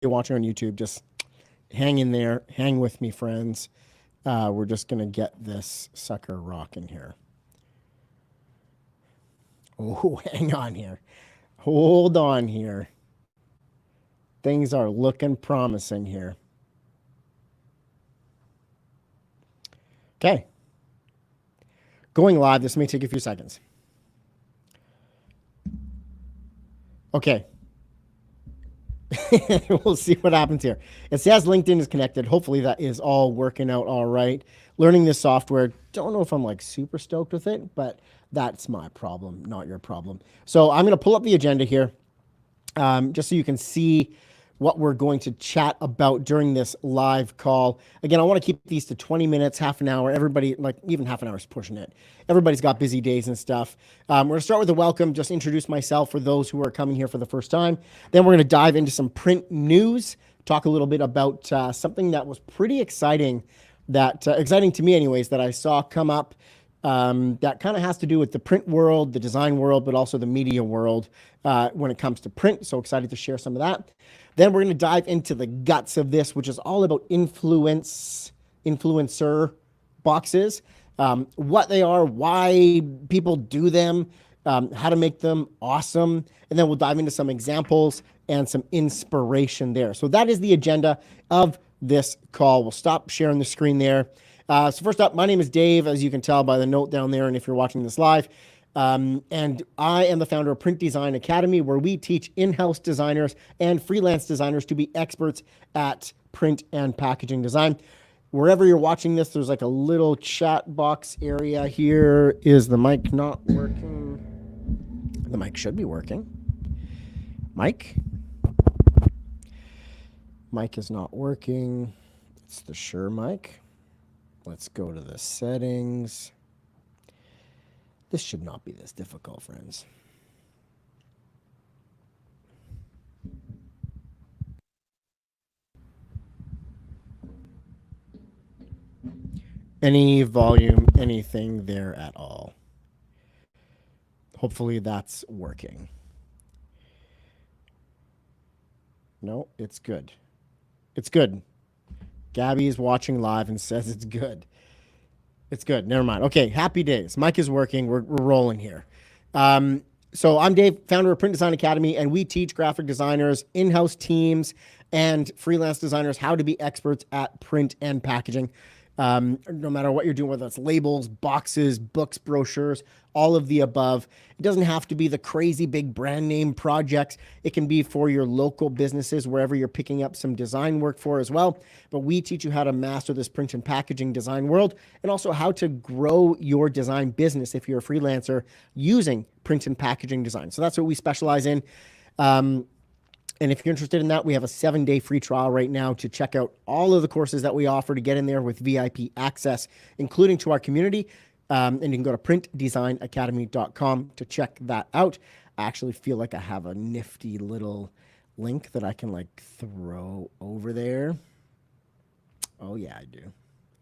watching on YouTube, just hang in there. Hang with me, friends. We're just going to get this sucker rocking here. Oh, hang on here. Hold on here. Things are looking promising here. Okay. Going live. This may take a few seconds. Okay. We'll see what happens here. It says LinkedIn is connected. Hopefully that is all working out all right. Learning this software. Don't know if I'm like super stoked with it, but that's my problem, not your problem. So I'm going to pull up the agenda here just so you can see what we're going to chat about during this live call. Again, I want to keep these to 20 minutes, half an hour. Everybody, like even half an hour is pushing it. Everybody's got busy days and stuff. We're going to start with a welcome, just introduce myself for those who are coming here for the first time. Then we're going to dive into some print news, talk a little bit about something that was pretty exciting, exciting to me anyways, that I saw come up that kind of has to do with the print world, the design world, but also the media world when it comes to print. So excited to share some of that. Then we're going to dive into the guts of this, which is all about influencer boxes, what they are, why people do them, how to make them awesome. And then we'll dive into some examples and some inspiration there. So that is the agenda of this call. We'll stop sharing the screen there. So first up, my name is Dave, as you can tell by the note down there, and if you're watching this live. And I am the founder of Print Design Academy, where we teach in-house designers and freelance designers to be experts at print and packaging design. Wherever you're watching this, there's like a little chat box area here. Is the mic not working? The mic should be working. Mic? Mic is not working. It's the Shure mic. Let's go to the settings. This should not be this difficult, friends. Any volume, anything there at all. Hopefully that's working. No, it's good. It's good. Gabby's watching live and says it's good. It's good. Never mind. Okay, happy days. Mic is working. We're rolling here. So I'm Dave, founder of Print Design Academy, and we teach graphic designers, in-house teams, and freelance designers how to be experts at print and packaging. No matter what you're doing, whether it's labels, boxes, books, brochures, all of the above. It doesn't have to be the crazy big brand name projects. It can be for your local businesses, wherever you're picking up some design work for as well. But we teach you how to master this print and packaging design world, and also how to grow your design business if you're a freelancer using print and packaging design. So that's what we specialize in. And if you're interested in that, we have a 7-day free trial right now to check out all of the courses that we offer to get in there with VIP access, including to our community. And you can go to printdesignacademy.com to check that out. I actually feel like I have a nifty little link that I can like throw over there. Oh, yeah, I do.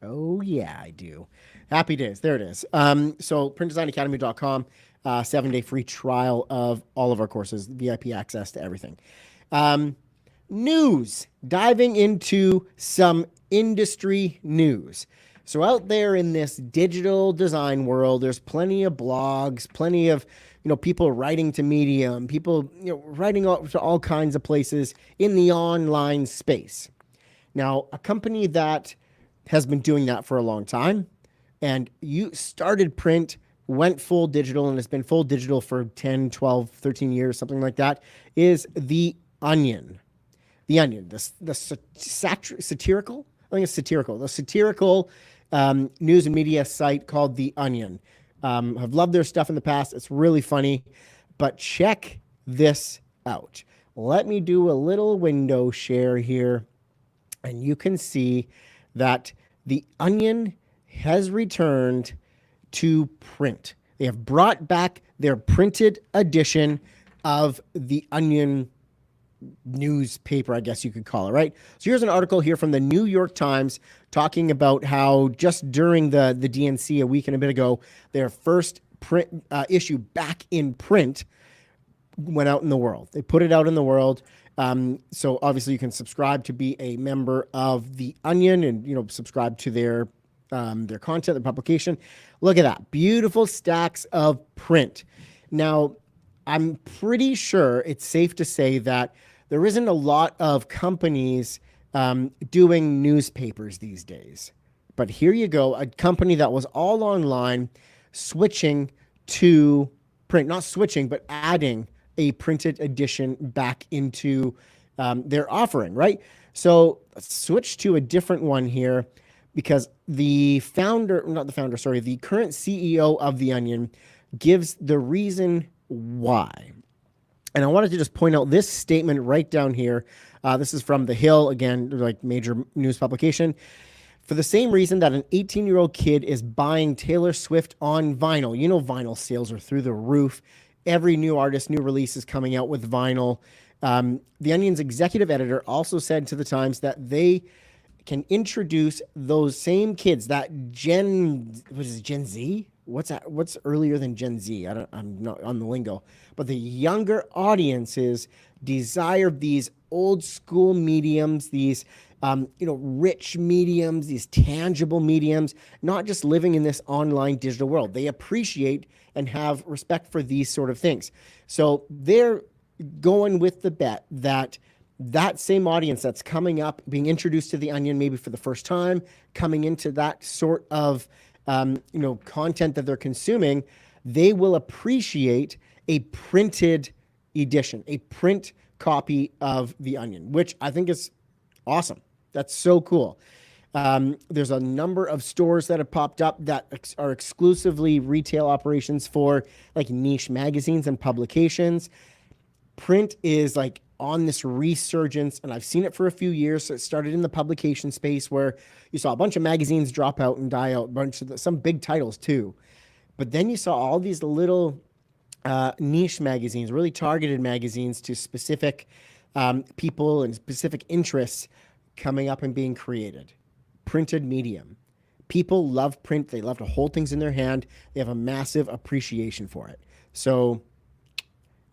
Oh, yeah, I do. Happy days. There it is. So printdesignacademy.com, 7-day free trial of all of our courses, VIP access to everything. News, diving into some industry news. So out there in this digital design world, there's plenty of blogs, plenty of, people writing to Medium, people, writing to all kinds of places in the online space. Now, a company that has been doing that for a long time, and you started print, went full digital, and has been full digital for 10, 12, 13 years, something like that, is The Onion. The Onion, the satirical, I think it's satirical, the satirical news and media site called The Onion. I've loved their stuff in the past. It's really funny, but check this out. Let me do a little window share here, and you can see that The Onion has returned to print. They have brought back their printed edition of The Onion newspaper, I guess you could call it, right? So here's an article here from the New York Times talking about how just during the DNC a week and a bit ago, their first print issue back in print went out in the world. They put it out in the world. So obviously you can subscribe to be a member of The Onion and, subscribe to their content, their publication. Look at that. Beautiful stacks of print. Now, I'm pretty sure it's safe to say that there isn't a lot of companies doing newspapers these days. But here you go, a company that was all online switching to print, not switching, but adding a printed edition back into their offering, right? So let's switch to a different one here because the current CEO of The Onion gives the reason why. And I wanted to just point out this statement right down here. This is from The Hill, again, like major news publication. For the same reason that an 18-year-old kid is buying Taylor Swift on vinyl. Vinyl sales are through the roof. Every new artist, new release is coming out with vinyl. The Onion's executive editor also said to the Times that they can introduce those same kids, that Gen Z? What's that? What's earlier than Gen Z? I'm not on the lingo, but the younger audiences desire these old school mediums, these rich mediums, these tangible mediums, not just living in this online digital world. They appreciate and have respect for these sort of things. So they're going with the bet that same audience that's coming up, being introduced to The Onion maybe for the first time, coming into that sort of content that they're consuming, they will appreciate a printed edition, a print copy of The Onion, which I think is awesome. That's so cool. There's a number of stores that have popped up that are exclusively retail operations for like niche magazines and publications. Print is like on this resurgence, and I've seen it for a few years. So it started in the publication space where you saw a bunch of magazines drop out and die out, some big titles too. But then you saw all these little niche magazines, really targeted magazines to specific people and specific interests coming up and being created. Printed medium. People love print. They love to hold things in their hand. They have a massive appreciation for it. So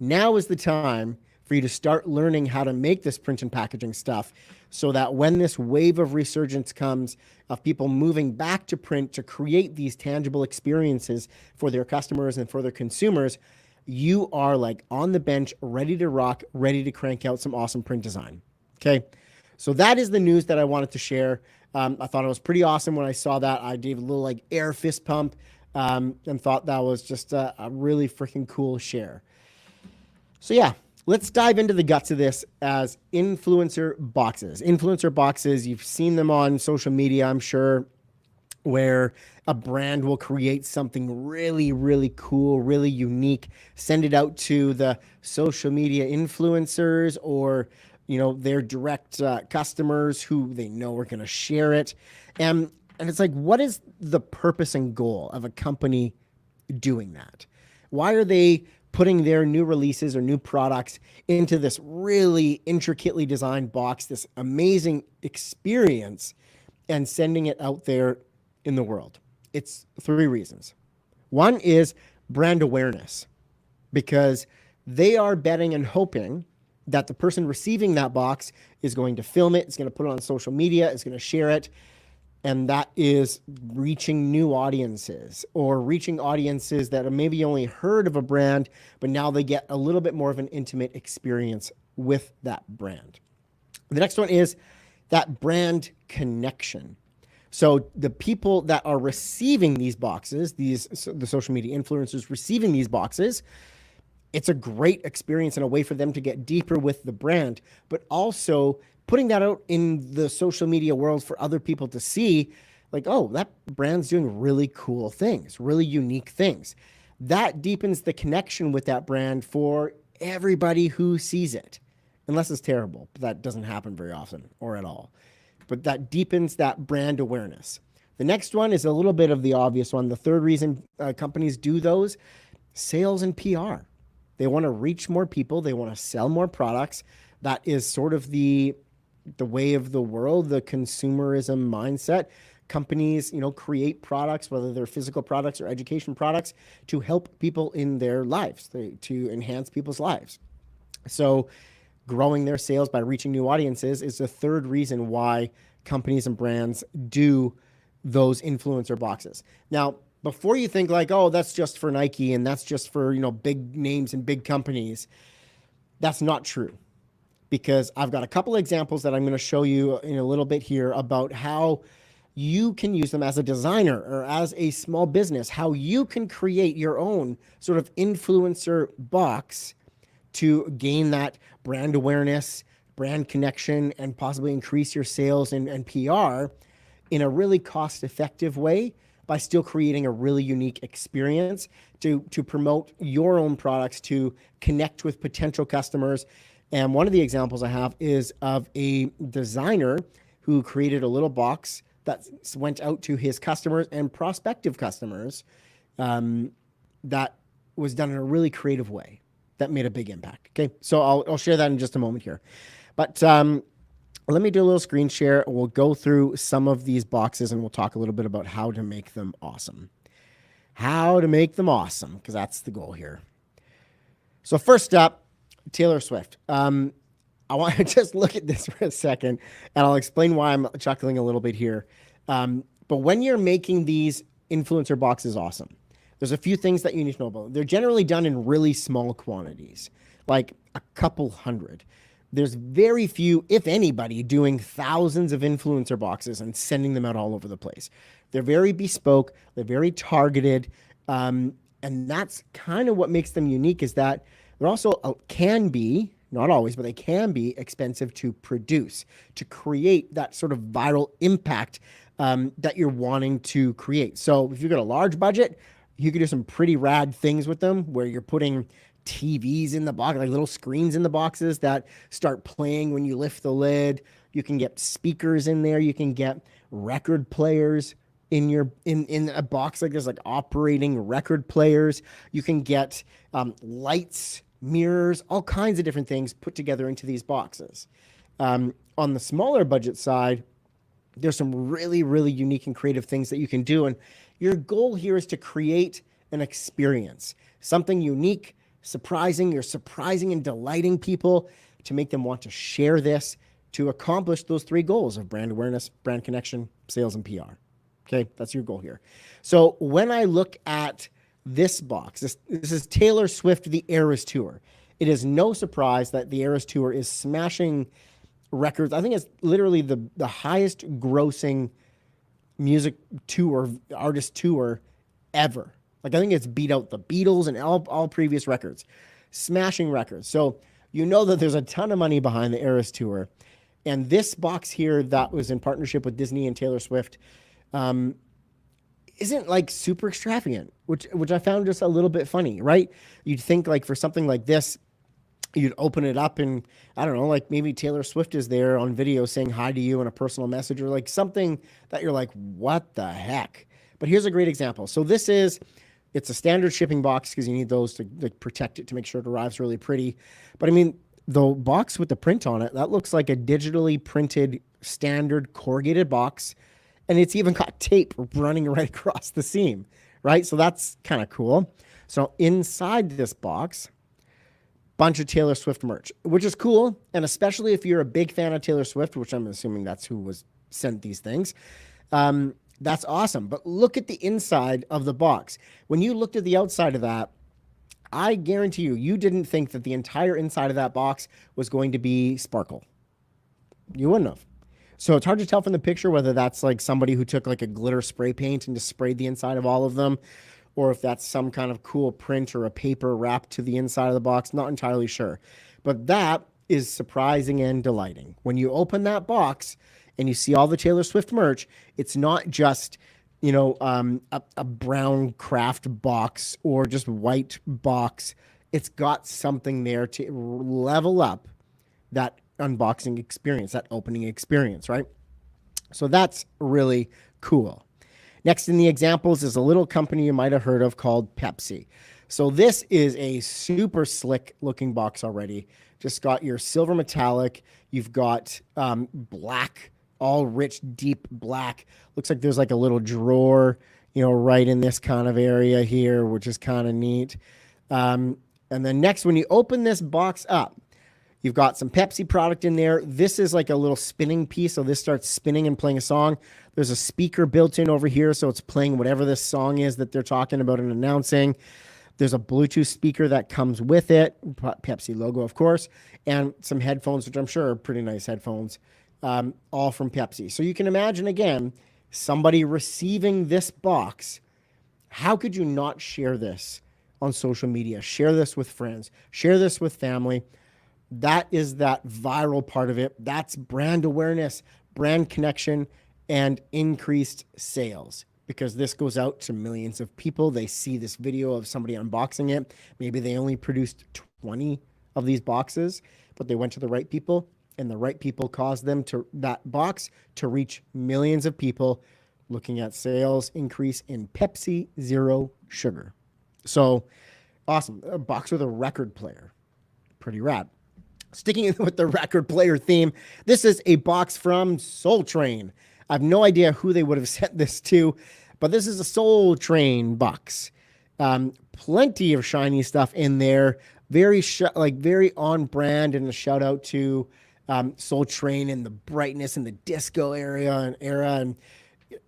now is the time for you to start learning how to make this print and packaging stuff so that when this wave of resurgence comes of people moving back to print to create these tangible experiences for their customers and for their consumers, you are like on the bench, ready to rock, ready to crank out some awesome print design. Okay. So that is the news that I wanted to share. I thought it was pretty awesome when I saw that. I gave a little like air fist pump and thought that was just a really freaking cool share. So yeah, let's dive into the guts of this as influencer boxes. Influencer boxes, you've seen them on social media, I'm sure, where a brand will create something really, really cool, really unique, send it out to the social media influencers or their direct customers who they know are going to share it. And it's like, what is the purpose and goal of a company doing that? Why are they putting their new releases or new products into this really intricately designed box, this amazing experience, and sending it out there in the world? It's 3 reasons. One is brand awareness, because they are betting and hoping that the person receiving that box is going to film it, is going to put it on social media, is going to share it, and that is reaching new audiences or reaching audiences that have maybe only heard of a brand, but now they get a little bit more of an intimate experience with that brand. The next one is that brand connection. So the people that are receiving these boxes, the social media influencers receiving these boxes, it's a great experience and a way for them to get deeper with the brand, but also putting that out in the social media world for other people to see, like, oh, that brand's doing really cool things, really unique things. That deepens the connection with that brand for everybody who sees it, unless it's terrible, but that doesn't happen very often or at all. But that deepens that brand awareness. The next one is a little bit of the obvious one. The third reason companies do those, sales and PR. They want to reach more people. They want to sell more products. That is sort of the way of the world, the consumerism mindset. Companies, create products, whether they're physical products or education products, to help people in their lives, to enhance people's lives. So growing their sales by reaching new audiences is the third reason why companies and brands do those influencer boxes. Now, before you think like, oh, that's just for Nike and that's just for, big names and big companies, that's not true. Because I've got a couple of examples that I'm going to show you in a little bit here about how you can use them as a designer or as a small business, how you can create your own sort of influencer box to gain that brand awareness, brand connection, and possibly increase your sales and PR in a really cost-effective way by still creating a really unique experience to promote your own products, to connect with potential customers. And one of the examples I have is of a designer who created a little box that went out to his customers and prospective customers that was done in a really creative way that made a big impact. Okay, so I'll share that in just a moment here. But let me do a little screen share. We'll go through some of these boxes and we'll talk a little bit about how to make them awesome. How to make them awesome, because that's the goal here. So first up, Taylor Swift. I want to just look at this for a second, and I'll explain why I'm chuckling a little bit here. But when you're making these influencer boxes awesome, there's a few things that you need to know about. They're generally done in really small quantities, like a couple hundred. There's very few, if anybody, doing thousands of influencer boxes and sending them out all over the place. They're very bespoke. They're very targeted. And that's kind of what makes them unique, is that they're also can be, not always, but they can be expensive to produce, to create that sort of viral impact that you're wanting to create. So if you've got a large budget, you can do some pretty rad things with them where you're putting TVs in the box, like little screens in the boxes that start playing when you lift the lid. You can get speakers in there. You can get record players in your in a box like this, like operating record players. You can get lights, mirrors, all kinds of different things put together into these boxes. On the smaller budget side, there's some really, really unique and creative things that you can do. And your goal here is to create an experience, something unique, surprising. You're surprising and delighting people to make them want to share this, to accomplish those three goals of brand awareness, brand connection, sales, and PR. Okay, that's your goal here. So when I look at this box, this is Taylor Swift, the Eras Tour. It is no surprise that the Eras Tour is smashing records. I think it's literally the highest grossing music tour, artist tour ever. Like, I think it's beat out the Beatles and all previous records. Smashing records. So you know that there's a ton of money behind the Eras Tour. And this box here that was in partnership with Disney and Taylor Swift isn't like super extravagant, which I found just a little bit funny, right? You'd think like for something like this, you'd open it up and I don't know, like maybe Taylor Swift is there on video saying hi to you in a personal message, or like something that you're like, what the heck? But here's a great example. So it's a standard shipping box because you need those to protect it, to make sure it arrives really pretty. But I mean, the box with the print on it, that looks like a digitally printed standard corrugated box. And it's even got tape running right across the seam, right? So that's kind of cool. So inside this box, bunch of Taylor Swift merch, which is cool. And especially if you're a big fan of Taylor Swift, which I'm assuming that's who was sent these things, that's awesome. But look at the inside of the box. When you looked at the outside of that, I guarantee you didn't think that the entire inside of that box was going to be sparkle. You wouldn't have. So it's hard to tell from the picture whether that's like somebody who took like a glitter spray paint and just sprayed the inside of all of them, or if that's some kind of cool print or a paper wrapped to the inside of the box. Not entirely sure. But that is surprising and delighting. When you open that box and you see all the Taylor Swift merch, it's not just, a brown craft box or just white box. It's got something there to level up that unboxing experience, that opening experience, right? So that's really cool. Next in the examples is a little company you might have heard of called Pepsi. So this is a super slick looking box already. Just got your silver metallic. You've got black, all rich, deep black. Looks like there's like a little drawer, right in this kind of area here, which is kind of neat. And then next, when you open this box up, You've got some Pepsi product in there. This is like a little spinning piece. So this starts spinning and playing a song. There's a speaker built in over here. So it's playing whatever this song is that they're talking about and announcing. There's a Bluetooth speaker that comes with it. Pepsi logo, of course. And some headphones, which I'm sure are pretty nice headphones, all from Pepsi. So you can imagine, again, somebody receiving this box. How could you not share this on social media? Share this with friends. Share this with family. That is that viral part of it. That's brand awareness, brand connection, and increased sales, because this goes out to millions of people. They see this video of somebody unboxing it. Maybe they only produced 20 of these boxes, but they went to the right people, and the right people caused them to that box to reach millions of people, looking at sales increase in Pepsi Zero Sugar. So awesome. A box with a record player. Pretty rad. Sticking with the record player theme, this is a box from Soul Train. I have no idea who they would have sent this to, but this is a Soul Train box. Plenty of shiny stuff in there. Very very on brand, and a shout out to Soul Train and the brightness and the disco era. And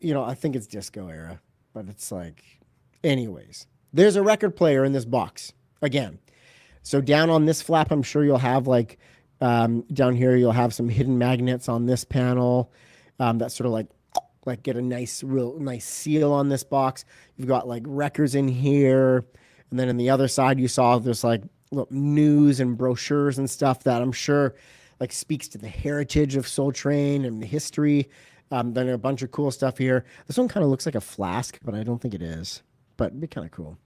I think it's disco era, but it's like, anyways. There's a record player in this box again. So down on this flap, I'm sure you'll have down here, you'll have some hidden magnets on this panel that sort of like get a real nice seal on this box. You've got like records in here. And then on the other side, you saw there's like news and brochures and stuff that I'm sure like speaks to the heritage of Soul Train and the history. Then a bunch of cool stuff here. This one kind of looks like a flask, but I don't think it is. But it'd be kind of cool.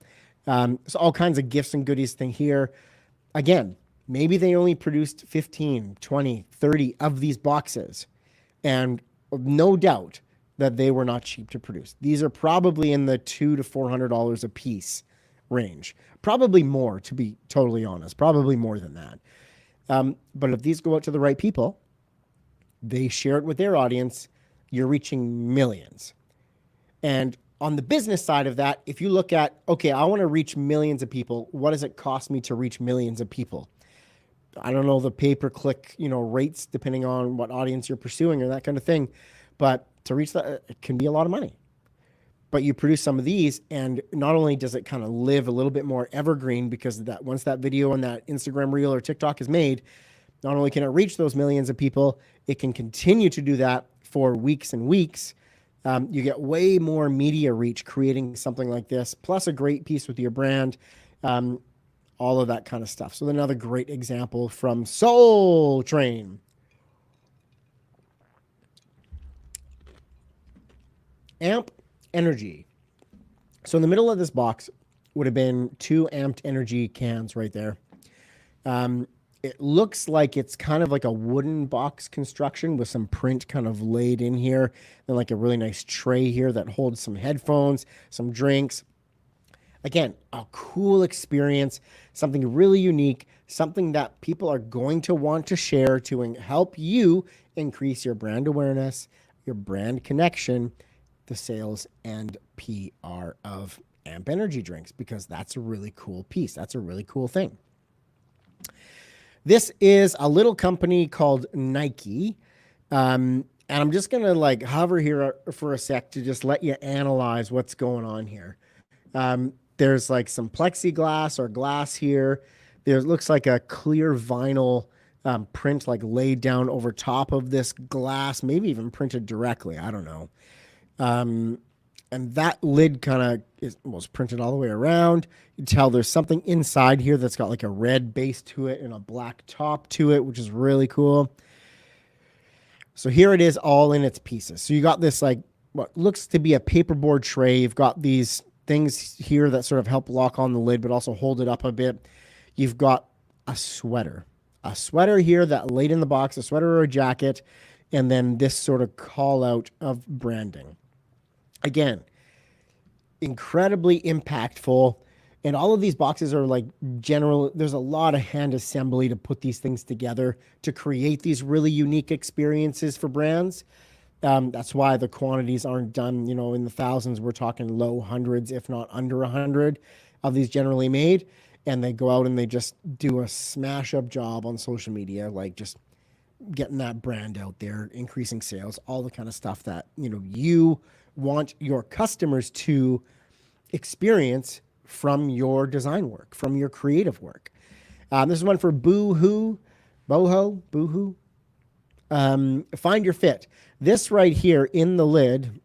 So all kinds of gifts and goodies thing here. Again, maybe they only produced 15, 20, 30 of these boxes. And no doubt that they were not cheap to produce. These are probably in the $200 to $400 a piece range. Probably more, to be totally honest. Probably more than that. But if these go out to the right people, they share it with their audience, you're reaching millions. And on the business side of that, if you look at, okay, I want to reach millions of people, what does it cost me to reach millions of people? I don't know the pay-per-click, rates depending on what audience you're pursuing or that kind of thing. But to reach that, it can be a lot of money. But you produce some of these, and not only does it kind of live a little bit more evergreen, because that once that video and that Instagram reel or TikTok is made, not only can it reach those millions of people, it can continue to do that for weeks and weeks. You get way more media reach creating something like this, plus a great piece with your brand, all of that kind of stuff. So another great example from Soul Train. Amp Energy. So in the middle of this box would have been 2 Amped Energy cans right there. It looks like it's kind of like a wooden box construction with some print kind of laid in here, and like a really nice tray here that holds some headphones, some drinks. Again, a cool experience, something really unique, something that people are going to want to share to help you increase your brand awareness, your brand connection, the sales and PR of Amp Energy drinks, because that's a really cool piece. That's a really cool thing. This is a little company called Nike. And I'm just going to hover here for a sec to just let you analyze what's going on here. There's like some plexiglass or glass here. There looks like a clear vinyl print laid down over top of this glass, maybe even printed directly. I don't know. And that lid kind of was printed all the way around. You can tell there's something inside here that's got like a red base to it and a black top to it, which is really cool. So here it is all in its pieces. So you got this what looks to be a paperboard tray. You've got these things here that sort of help lock on the lid, but also hold it up a bit. You've got a sweater here that laid in the box, a sweater or a jacket, and then this sort of call out of branding. Again, incredibly impactful. And all of these boxes are there's a lot of hand assembly to put these things together to create these really unique experiences for brands. That's why the quantities aren't done, in the thousands. We're talking low hundreds, if not under 100 of these generally made. and they go out and they just do a smash up job on social media, like just getting that brand out there, increasing sales, all the kind of stuff that, you know, you want your customers to experience from your design work, from your creative work. This is one for Boohoo, Boohoo. Find your fit. This right here in the lid,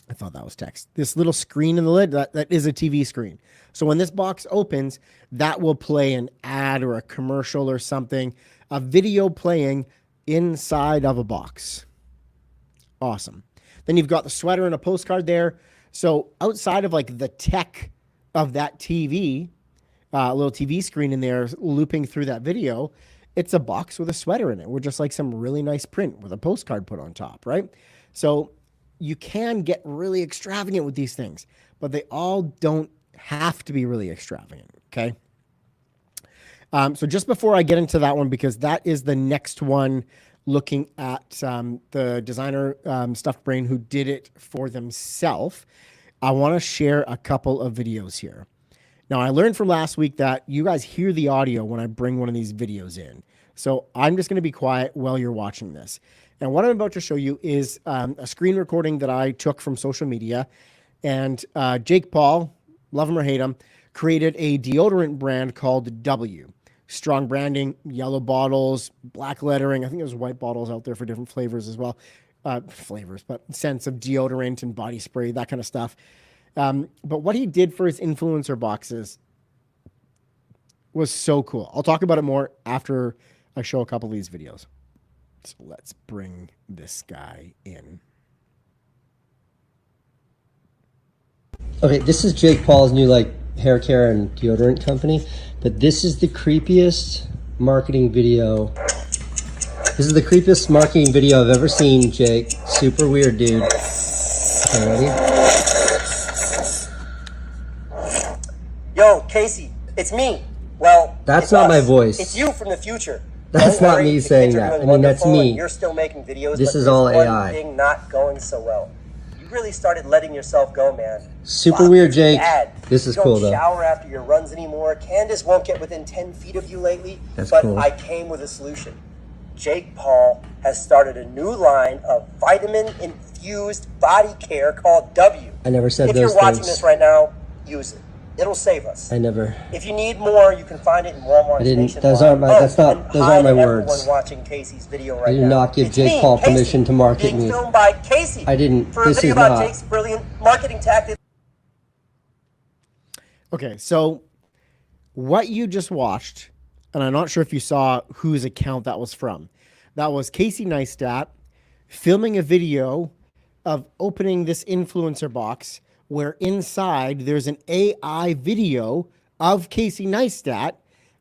I thought that was text. This little screen in the lid, that is a TV screen. So when this box opens, that will play an ad or a commercial or something, a video playing inside of a box. Awesome. Then you've got the sweater and a postcard there. So outside of like the tech of that TV, a little TV screen in there looping through that video, it's a box with a sweater in it with just like some really nice print with a postcard put on top, right? So you can get really extravagant with these things, but they all don't have to be really extravagant, okay? So just before I get into that one, because that is the next one, looking at the designer Stuffed Brain who did it for themselves, I want to share a couple of videos here. Now, I learned from last week that you guys hear the audio when I bring one of these videos in. So I'm just going to be quiet while you're watching this. And what I'm about to show you is a screen recording that I took from social media. And Jake Paul, love him or hate him, created a deodorant brand called W. Strong branding, yellow bottles, black lettering. I think there's white bottles out there for different flavors as well. Flavors, but scents of deodorant and body spray, that kind of stuff. But what he did for his influencer boxes was so cool. I'll talk about it more after I show a couple of these videos. So let's bring this guy in. Okay, this is Jake Paul's new hair care and deodorant company, but this is the creepiest marketing video. This is the creepiest marketing video I've ever seen, Jake. Super weird, dude. Okay, ready? Yo, Casey, it's me. Well, that's not my voice. It's you from the future. That's not me saying that. I mean, that's me. You're still making videos. This is all AI. One thing not going so well. You really started letting yourself go, man. Super weird, Jake. This is cool, though. You don't shower after your runs anymore. Candace won't get within 10 feet of you lately. That's but cool. I came with a solution. Jake Paul has started a new line of vitamin-infused body care called W. I never said those things. If you're watching this right now, use it. It'll save us. I never. If you need more, you can find it in Walmart. I didn't. Those aren't my. That's not. Those aren't my words. Everyone watching Casey's video right now. I did not give Jake Paul permission to market me. Filmed by Casey. I didn't. For a video about Jake's brilliant marketing tactics. Okay, so what you just watched, and I'm not sure if you saw whose account that was from. That was Casey Neistat filming a video of opening this influencer box, where inside there's an AI video of Casey Neistat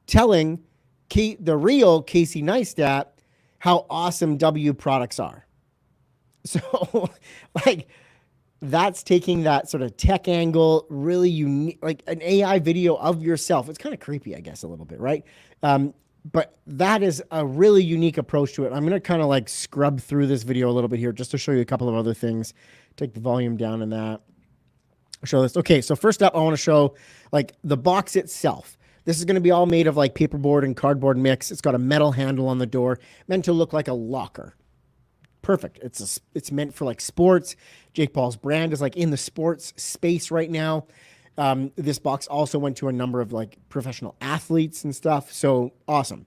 telling the real Casey Neistat how awesome W products are. So, that's taking that sort of tech angle, really unique, like an AI video of yourself. It's kind of creepy, I guess, a little bit, right? But that is a really unique approach to it. I'm going to kind of scrub through this video a little bit here just to show you a couple of other things. Take the volume down in that. Show this. Okay, so first up, I want to show the box itself. This is going to be all made of paperboard and cardboard mix. It's got a metal handle on the door, meant to look like a locker. Perfect. It's meant for sports. Jake Paul's brand is in the sports space right now. This box also went to a number of professional athletes and stuff. So awesome.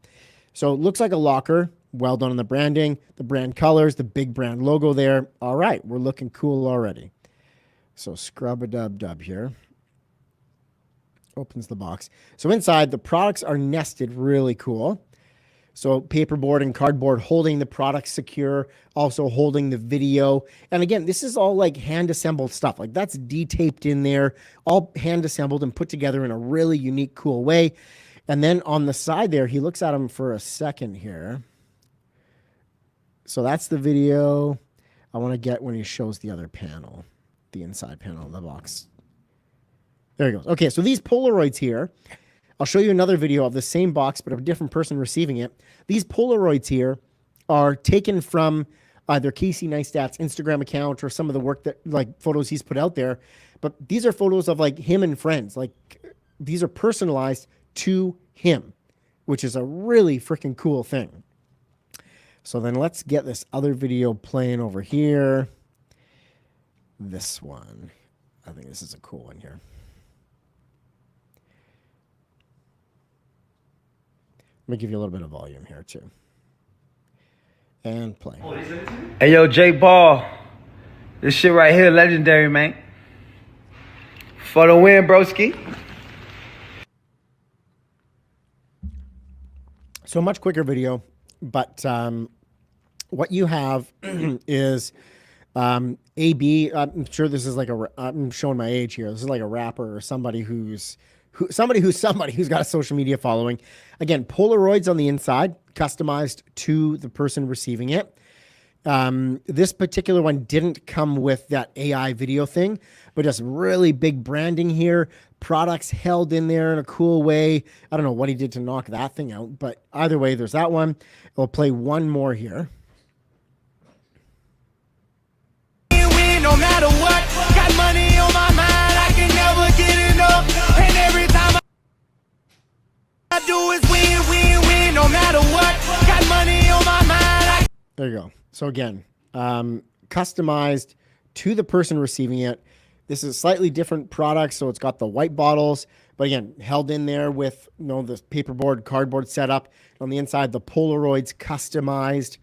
So it looks like a locker. Well done on the branding, the brand colors, the big brand logo there. All right, we're looking cool already. So scrub-a-dub-dub here. Opens the box. So inside, the products are nested really cool. So paperboard and cardboard holding the product secure, also holding the video. And again, this is all hand-assembled stuff. That's de-taped in there, all hand-assembled and put together in a really unique, cool way. And then on the side there, he looks at them for a second here. So that's the video I want to get when he shows the other panel. The inside panel of the box. There he goes. Okay, so these Polaroids here, I'll show you another video of the same box, but of a different person receiving it. These Polaroids here are taken from either Casey Neistat's Instagram account or some of the work that, photos he's put out there. But these are photos of, him and friends, these are personalized to him, which is a really freaking cool thing. So then let's get this other video playing over here. This one. I think this is a cool one here. Let me give you a little bit of volume here too. And play. Hey, yo, Jake Paul. This shit right here, legendary, man. For the win, broski. So much quicker video, but what you have is AB. I'm sure this is like I'm showing my age here. This is like a rapper or somebody who's got a social media following. Again, Polaroids on the inside, customized to the person receiving it. This particular one didn't come with that AI video thing, but just really big branding here. Products held in there in a cool way. I don't know what he did to knock that thing out, but either way, there's that one. I'll play one more here. No matter what, got money on my mind, I can never get enough. And every time I do is win, no matter what, got money on my mind. There you go. So again, customized to the person receiving it. This is a slightly different product, so it's got the white bottles, but again, held in there with the paperboard, cardboard setup. On the inside, the Polaroids customized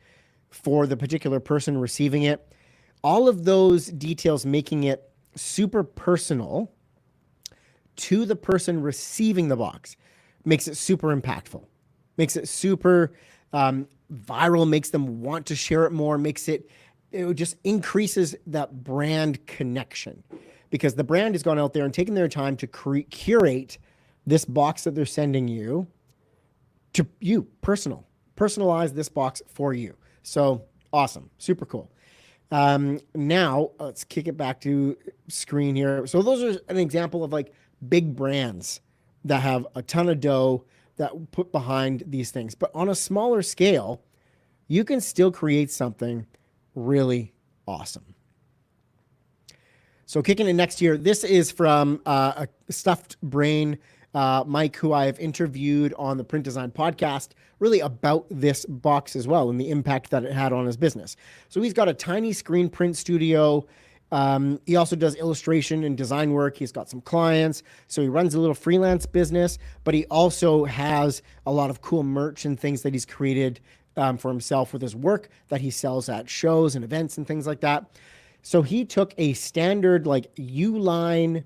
for the particular person receiving it. All of those details making it super personal to the person receiving the box makes it super impactful, makes it super viral, makes them want to share it more, it just increases that brand connection, because the brand has gone out there and taken their time to curate this box that they're sending you to you, personalize this box for you. So awesome, super cool. Now let's kick it back to screen here. So those are an example of like big brands that have a ton of dough that put behind these things, but on a smaller scale, you can still create something really awesome. So kicking it next year, this is from a Stuffed Brain Mike, who I have interviewed on the Print Design podcast, really about this box as well and the impact that it had on his business. So he's got a tiny screen print studio. He also does illustration and design work. He's got some clients. So he runs a little freelance business, but he also has a lot of cool merch and things that he's created for himself with his work that he sells at shows and events and things like that. So he took a standard like Uline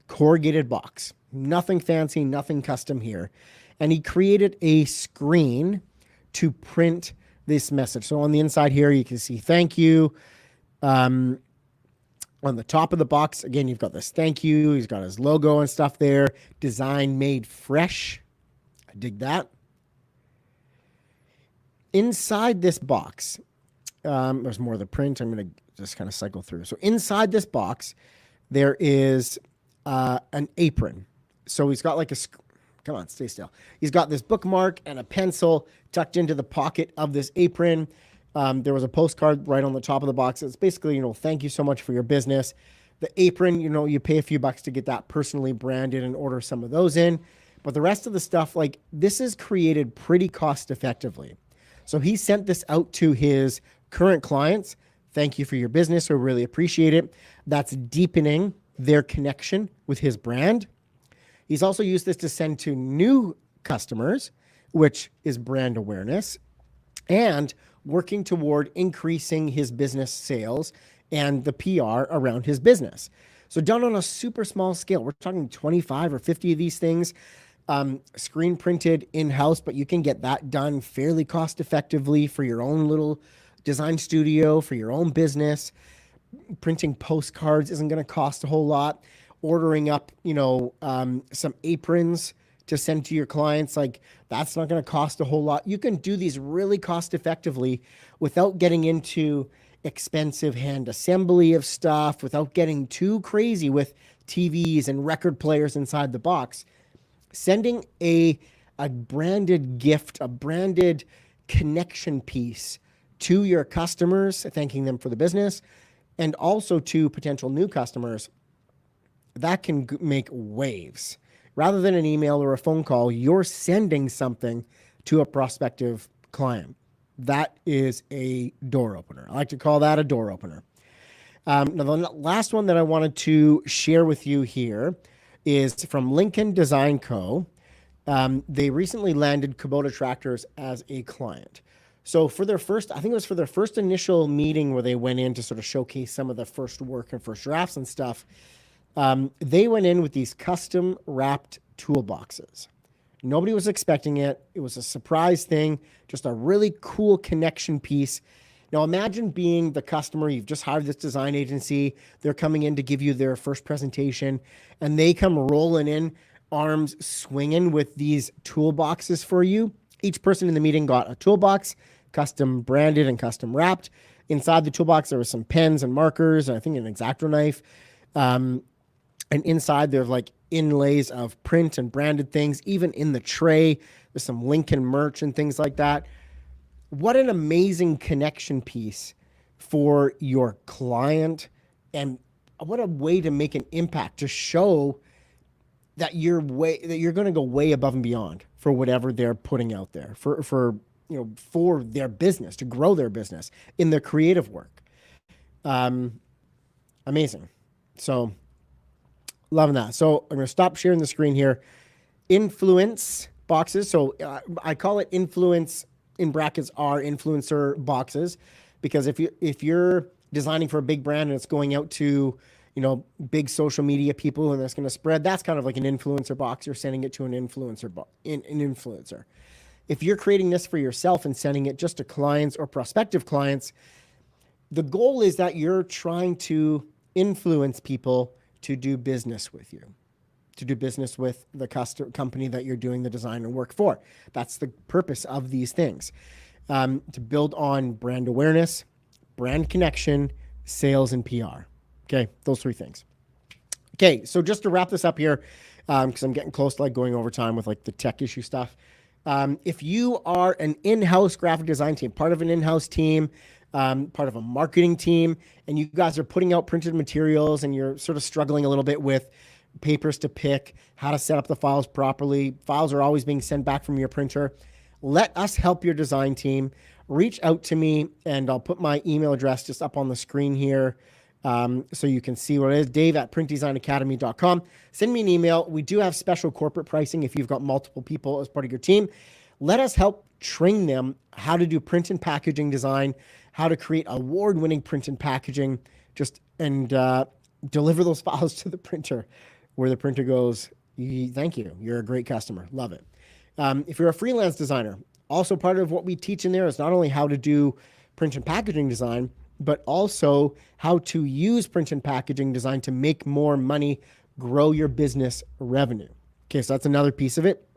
corrugated box, nothing fancy, nothing custom here. And he created a screen to print this message. So on the inside here, you can see thank you. On the top of the box, again, you've got this thank you. He's got his logo and stuff there. Design made fresh. I dig that. Inside this box, there's more of the print. I'm going to just kind of cycle through. So inside this box, there is an apron. So he's got like come on, stay still. He's got this bookmark and a pencil tucked into the pocket of this apron. There was a postcard right on the top of the box. It's basically, thank you so much for your business. The apron, you pay a few bucks to get that personally branded and order some of those in. But the rest of the stuff, like this is created pretty cost effectively. So he sent this out to his current clients. Thank you for your business. We really appreciate it. That's deepening their connection with his brand. He's also used this to send to new customers, which is brand awareness, and working toward increasing his business sales and the PR around his business. So done on a super small scale. We're talking 25 or 50 of these things, screen printed in-house, but you can get that done fairly cost effectively for your own little design studio, for your own business. Printing postcards isn't going to cost a whole lot. Ordering up, some aprons to send to your clients, like that's not going to cost a whole lot. You can do these really cost effectively without getting into expensive hand assembly of stuff, without getting too crazy with TVs and record players inside the box. Sending a branded gift, a branded connection piece to your customers, thanking them for the business, and also to potential new customers, that can make waves, rather than an email or a phone call, you're sending something to a prospective client. That is a door opener. I like to call that a door opener. Now, the last one that I wanted to share with you here is from Lincoln Design Co. They recently landed Kubota Tractors as a client. So for their first, I think it was for their first initial meeting where they went in to sort of showcase some of the first work and first drafts and stuff, they went in with these custom wrapped toolboxes. Nobody was expecting it. It was a surprise thing, just a really cool connection piece. Now imagine being the customer, you've just hired this design agency, they're coming in to give you their first presentation, and they come rolling in, arms swinging with these toolboxes for you. Each person in the meeting got a toolbox, custom branded and custom wrapped. Inside the toolbox, there were some pens and markers, and I think an X-Acto knife. And inside there's like inlays of print and branded things. Even in the tray, there's some Lincoln merch and things like that. What an amazing connection piece for your client, and what a way to make an impact, to show that you're going to go way above and beyond for whatever they're putting out there for their business, to grow their business in their creative work. Amazing. So loving that. So I'm going to stop sharing the screen here. Influence boxes. So I call it influence in brackets are influencer boxes, because if you're designing for a big brand and it's going out to, big social media people and that's going to spread, that's kind of like an influencer box. You're sending it to an influencer. If you're creating this for yourself and sending it just to clients or prospective clients, the goal is that you're trying to influence people to do business with you, to do business with the company that you're doing the design and work for. That's the purpose of these things, to build on brand awareness, brand connection, sales, and PR. Okay, those three things. Okay, so just to wrap this up here, because I'm getting close to like going over time with like the tech issue stuff. If you are an in-house graphic design team, part of an in-house team, part of a marketing team, and you guys are putting out printed materials and you're sort of struggling a little bit with papers to pick, how to set up the files properly. Files are always being sent back from your printer. Let us help your design team. Reach out to me, and I'll put my email address just up on the screen here, so you can see what it is, dave@printdesignacademy.com. Send me an email. We do have special corporate pricing if you've got multiple people as part of your team. Let us help train them how to do print and packaging design, how to create award-winning print and packaging, and deliver those files to the printer, where the printer goes, thank you, you're a great customer, love it. If you're a freelance designer, also part of what we teach in there is not only how to do print and packaging design, but also how to use print and packaging design to make more money, grow your business revenue. Okay, so that's another piece of it.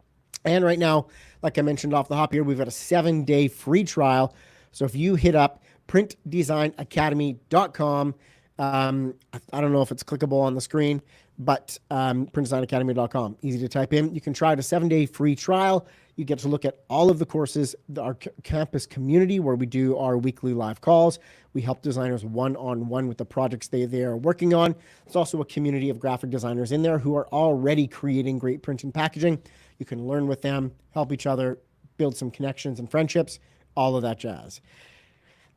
And right now, like I mentioned off the hop here, we've got a 7-day free trial. So if you hit up printdesignacademy.com, I don't know if it's clickable on the screen, but printdesignacademy.com, easy to type in. You can try it, a 7-day free trial. You get to look at all of the courses, our campus community, where we do our weekly live calls. We help designers one-on-one with the projects they are working on. There's also a community of graphic designers in there who are already creating great print and packaging. You can learn with them, help each other, build some connections and friendships, all of that jazz.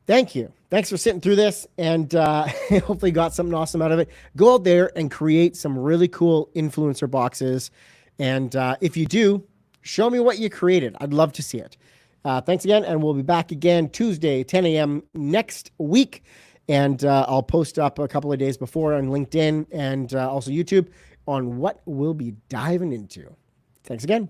Thank you. Thanks for sitting through this, and hopefully got something awesome out of it. Go out there and create some really cool influencer boxes. And if you do, show me what you created. I'd love to see it. Thanks again, and we'll be back again Tuesday, 10 a.m. next week. And I'll post up a couple of days before on LinkedIn and also YouTube on what we'll be diving into. Thanks again.